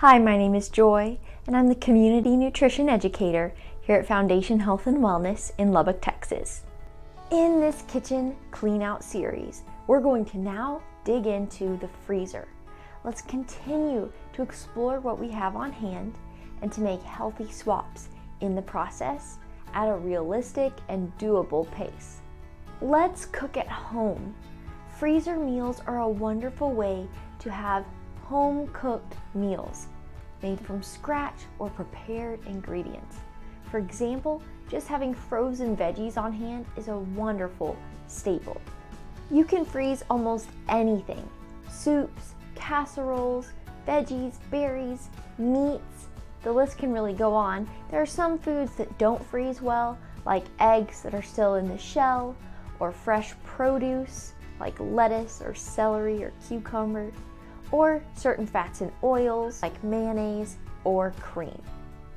Hi, my name is Joy, and I'm the Community Nutrition Educator here at Foundation Health and Wellness in Lubbock, Texas. In this kitchen clean out series, we're going to now dig into the freezer. Let's continue to explore what we have on hand and to make healthy swaps in the process at a realistic and doable pace. Let's cook at home. Freezer meals are a wonderful way to have home-cooked meals made from scratch or prepared ingredients. For example, just having frozen veggies on hand is a wonderful staple. You can freeze almost anything: soups, casseroles, veggies, berries, meats. The list can really go on. There are some foods that don't freeze well, like eggs that are still in the shell, or fresh produce like lettuce or celery or cucumber, or certain fats and oils like mayonnaise or cream.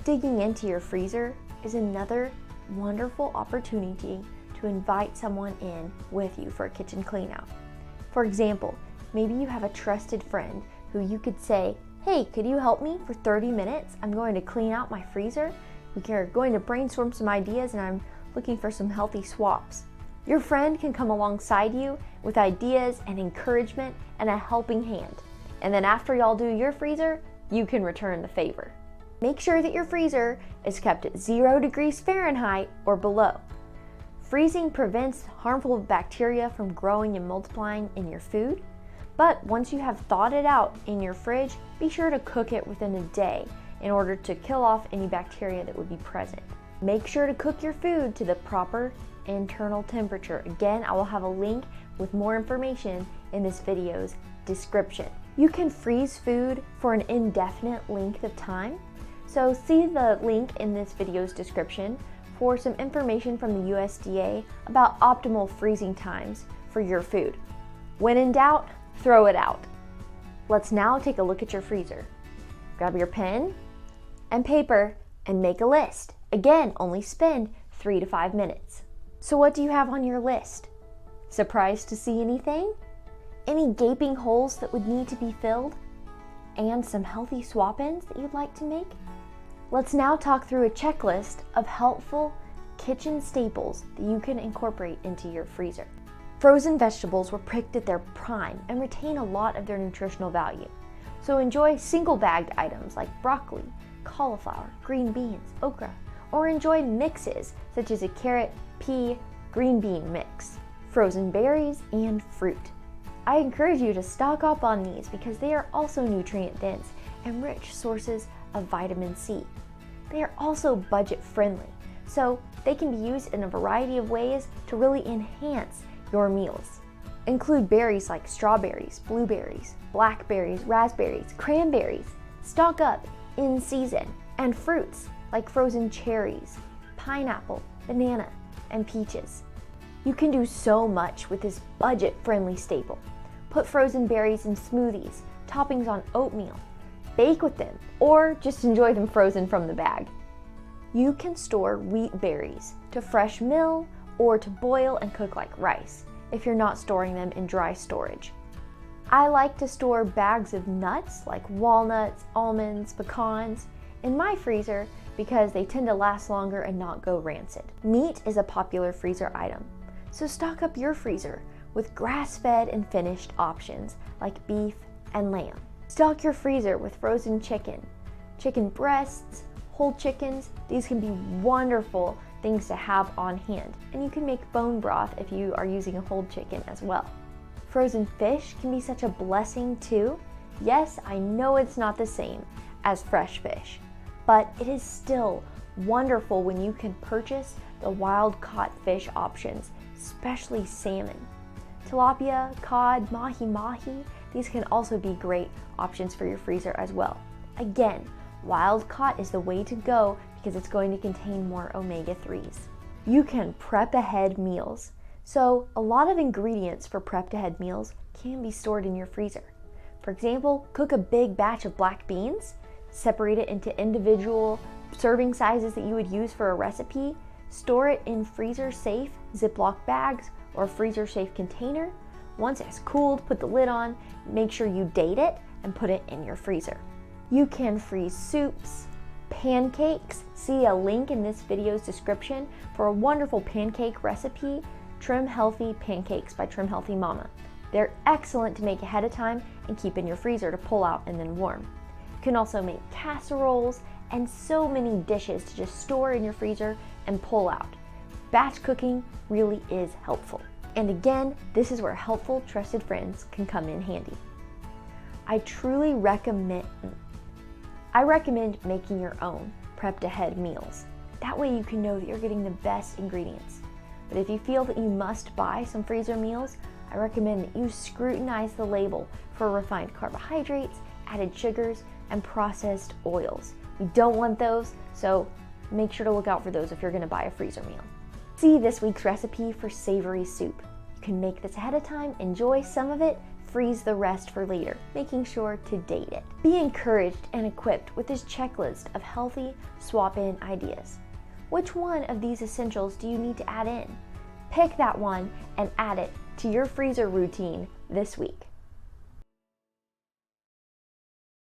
Digging into your freezer is another wonderful opportunity to invite someone in with you for a kitchen clean out. For example, maybe you have a trusted friend who you could say, "Hey, could you help me for 30 minutes? I'm going to clean out my freezer. We're going to brainstorm some ideas and I'm looking for some healthy swaps." Your friend can come alongside you with ideas and encouragement and a helping hand. And then after y'all do your freezer, you can return the favor. Make sure that your freezer is kept at 0 degrees Fahrenheit or below. Freezing prevents harmful bacteria from growing and multiplying in your food, but once you have thawed it out in your fridge, be sure to cook it within a day in order to kill off any bacteria that would be present. Make sure to cook your food to the proper internal temperature. Again, I will have a link with more information in this video's description. You can freeze food for an indefinite length of time, so see the link in this video's description for some information from the USDA about optimal freezing times for your food. When in doubt, throw it out. Let's now take a look at your freezer. Grab your pen and paper and make a list. Again, only spend 3 to 5 minutes. So what do you have on your list? Surprised to see anything? Any gaping holes that would need to be filled? And some healthy swap-ins that you'd like to make? Let's now talk through a checklist of helpful kitchen staples that you can incorporate into your freezer. Frozen vegetables were picked at their prime and retain a lot of their nutritional value. So enjoy single-bagged items like broccoli, cauliflower, green beans, okra, or enjoy mixes such as a carrot, pea, green bean mix, frozen berries, and fruit. I encourage you to stock up on these because they are also nutrient dense and rich sources of vitamin C. They are also budget friendly, so they can be used in a variety of ways to really enhance your meals. Include berries like strawberries, blueberries, blackberries, raspberries, cranberries. Stock up in season. And fruits like frozen cherries, pineapple, banana, and peaches. You can do so much with this budget-friendly staple. Put frozen berries in smoothies, toppings on oatmeal, bake with them, or just enjoy them frozen from the bag. You can store wheat berries to fresh mill or to boil and cook like rice if you're not storing them in dry storage. I like to store bags of nuts like walnuts, almonds, pecans in my freezer because they tend to last longer and not go rancid. Meat is a popular freezer item, so stock up your freezer with grass-fed and finished options like beef and lamb. Stock your freezer with frozen chicken, chicken breasts, whole chickens. These can be wonderful things to have on hand, and you can make bone broth if you are using a whole chicken as well. Frozen fish can be such a blessing too. Yes, I know it's not the same as fresh fish, but it is still wonderful when you can purchase the wild-caught fish options, especially salmon. Tilapia, cod, mahi-mahi, these can also be great options for your freezer as well. Again, wild-caught is the way to go because it's going to contain more omega-3s. You can prep ahead meals. So a lot of ingredients for prepped ahead meals can be stored in your freezer. For example, cook a big batch of black beans, separate it into individual serving sizes that you would use for a recipe, store it in freezer-safe Ziploc bags or freezer-safe container. Once it's cooled, put the lid on, make sure you date it, and put it in your freezer. You can freeze soups, pancakes. See a link in this video's description for a wonderful pancake recipe, Trim Healthy Pancakes by Trim Healthy Mama. They're excellent to make ahead of time and keep in your freezer to pull out and then warm. You can also make casseroles and so many dishes to just store in your freezer and pull out. Batch cooking really is helpful. And again, this is where helpful, trusted friends can come in handy. I recommend making your own prepped ahead meals. That way you can know that you're getting the best ingredients. But if you feel that you must buy some freezer meals, I recommend that you scrutinize the label for refined carbohydrates, added sugars, and processed oils. We don't want those, so make sure to look out for those if you're going to buy a freezer meal. See this week's recipe for savory soup. You can make this ahead of time, enjoy some of it, freeze the rest for later, making sure to date it. Be encouraged and equipped with this checklist of healthy swap-in ideas. Which one of these essentials do you need to add in? Pick that one and add it to your freezer routine this week.